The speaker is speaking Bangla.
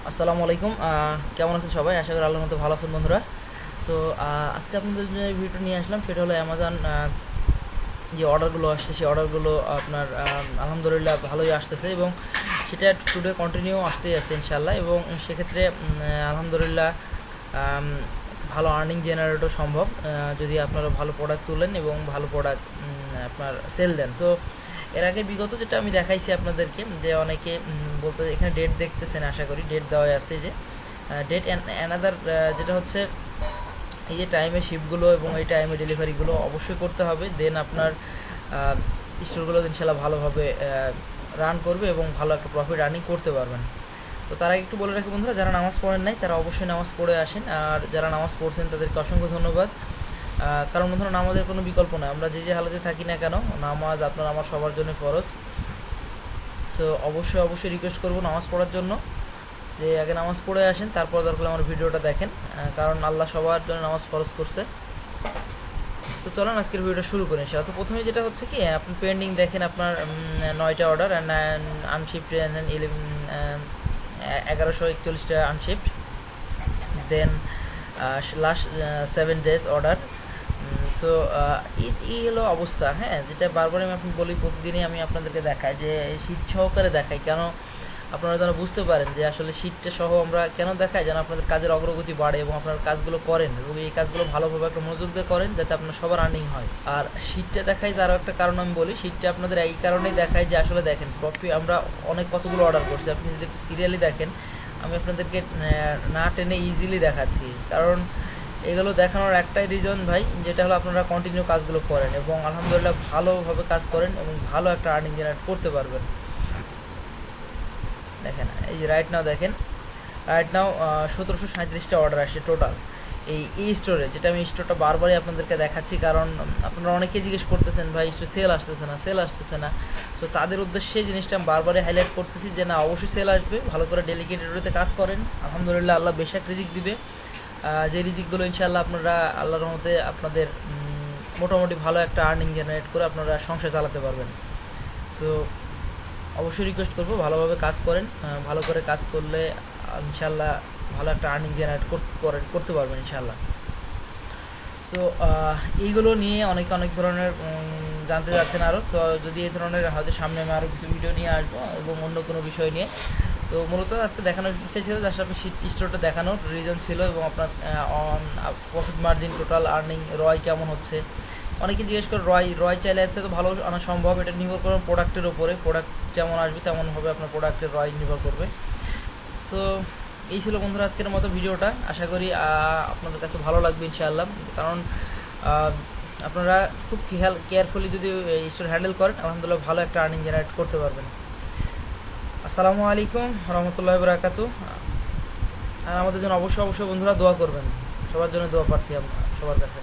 আসসালামু আলাইকুম। কেমন আছেন সবাই? আশা করি আল্লাহর মতো ভালো আছেন বন্ধুরা। সো আজকে আপনাদের জন্য ভিডিও নিয়ে আসলাম, সেটা হলো অ্যামাজন যে অর্ডারগুলো আসছে সেই অর্ডারগুলো আপনার আলহামদুলিল্লাহ ভালোই আসতেছে এবং সেটা টুডে কন্টিনিউ আসতেই আসছে ইনশাল্লাহ। এবং সেক্ষেত্রে আলহামদুলিল্লাহ ভালো আর্নিং জেনারেটও সম্ভব যদি আপনারা ভালো প্রোডাক্ট তুলেন এবং ভালো প্রোডাক্ট আপনার সেল দেন। সো এর আগে বিগত যেটা আমি দেখাইছি আপনাদেরকে, যে অনেকে বলতে এখানে ডেট দেখতেছেন, আশা করি ডেট দেওয়া আছে, যে ডেট অ্যানাদার যেটা হচ্ছে এই যে টাইমের শিপগুলো এবং এই টাইমে ডেলিভারিগুলো অবশ্যই করতে হবে, দেন আপনার স্টোরগুলো ইনশাল্লাহ ভালোভাবে রান করবে এবং ভালো একটা প্রফিট আর্নিং করতে পারবেন। তো তার আগে একটু বলে রাখি বন্ধুরা, যারা নামাজ পড়েন নাই তারা অবশ্যই নামাজ পড়ে আসেন, আর যারা নামাজ পড়ছেন তাদেরকে অসংখ্য ধন্যবাদ। কারণ বন্ধুরা নামাজের কোনো বিকল্প নয়, আমরা যে হালাতে থাকি না কেন নামাজ আপনার আমার সবার জন্য ফরজ। সো অবশ্যই রিকোয়েস্ট করবো নামাজ পড়ার জন্য, যে আগে নামাজ পড়ে আসেন, তারপর দরকার আমার ভিডিওটা দেখেন, কারণ আল্লাহ সবার জন্য নামাজ ফরজ করছে। তো চলেন আজকের ভিডিওটা শুরু করি ইনশাআল্লাহ। তো প্রথমে যেটা হচ্ছে কি, আপনি পেন্ডিং দেখেন আপনার 9টা অর্ডার অ্যান্ড আনশিফট, 1141টা unshipped, then last 7 days order. So এই হলো অবস্থা, হ্যাঁ, যেটা বারবার আমি বলি, প্রতিদিনই আমি আপনাদেরকে দেখাই, যে শীত সহকারে দেখাই, কেন আপনারা যেন বুঝতে পারেন যে আসলে শীতটা সহ আমরা কেন দেখাই, যেন আপনাদের কাজের অগ্রগতি বাড়ে এবং আপনার কাজগুলো করেন এবং এই কাজগুলো ভালোভাবে একটা মনোযোগ দিয়ে করেন, যাতে আপনার সবার আর্নিং হয়। আর শীতটা দেখাই আরও একটা কারণ আমি বলি, শীতটা আপনাদের এই কারণেই দেখাই যে আসলে দেখেন প্রফিট আমরা অনেক কতগুলো অর্ডার করছি, আপনি যদি একটু সিরিয়ালি দেখেন, আমি আপনাদেরকে না টেনে ইজিলি দেখাচ্ছি, কারণ এগুলো দেখানোর একটাই রিজন ভাই, যেটা হলো আপনারা কন্টিনিউ কাজগুলো করেন এবং আলহামদুলিল্লাহ ভালোভাবে কাজ করেন এবং ভালো একটা আর্নিং জেনারেট করতে পারবেন। দেখেন এই যে রাইট নাও 1737টা অর্ডার আসছে টোটাল এই স্টোরে, যেটা আমি স্টোরটা বারবারই আপনাদেরকে দেখাচ্ছি, কারণ আপনারা অনেকে জিজ্ঞেস করতেছেন ভাই স্টোর সেল আসতেছে না। তো তাদের উদ্দেশ্যে জিনিসটা আমি বারবারই হাইলাইট করতেছি যে না, অবশ্যই সেল আসবে, ভালো করে ডেলিকেটেড ওয়েতে কাজ করেন, আলহামদুলিল্লাহ আল্লাহ বেশাক রিজিক দিবে, যে রিজিকগুলো ইনশাআল্লাহ আপনারা আল্লাহর রহমতে আপনাদের মোটামুটি ভালো একটা আর্নিং জেনারেট করে আপনারা সংসার চালাতে পারবেন। সো অবশ্যই রিকোয়েস্ট করবো ভালোভাবে কাজ করেন, ভালো করে কাজ করলে ইনশাল্লাহ ভালো একটা আর্নিং জেনারেট করতে পারবেন ইনশাল্লাহ। সো এইগুলো নিয়ে অনেক ধরনের জানতে যাচ্ছেন আরও, তো যদি এই ধরনের হয়তো সামনে আমি আরও কিছু ভিডিও নিয়ে আসবো এবং অন্য কোনো বিষয় নিয়ে। তো মূলত আজকে দেখানোর ইচ্ছা ছিল, যে আসলে আপনি স্টোরটা দেখানোর রিজন ছিল এবং আপনার প্রফিট মার্জিন, টোটাল আর্নিং, রয় কেমন হচ্ছে। অনেকে জিজ্ঞেস করে রয় চাইলে আছে তো ভালো আনা সম্ভব, এটা নির্ভর করবে প্রোডাক্টের ওপরে, প্রোডাক্ট যেমন আসবে তেমন হবে আপনার প্রোডাক্টের রয় নির্ভর করবে। সো এই ছিল বন্ধুরা আজকের মতো ভিডিওটা, আশা করি আপনাদের কাছে ভালো লাগবে ইনশাআল্লাহ, কারণ আপনারা খুব কেয়ারফুলি যদি স্টোর হ্যান্ডেল করেন, আলহামদুলিল্লাহ ভালো একটা আর্নিং জেনারেট করতে পারবেন। আসসালামু আলাইকুম রহমতুল্লাহি ওয়া বারাকাতুহু। আর আমাদের জন্য অবশ্যই বন্ধুরা দোয়া করবেন, সবার জন্য দোয়া প্রার্থী আমরা সবার কাছে।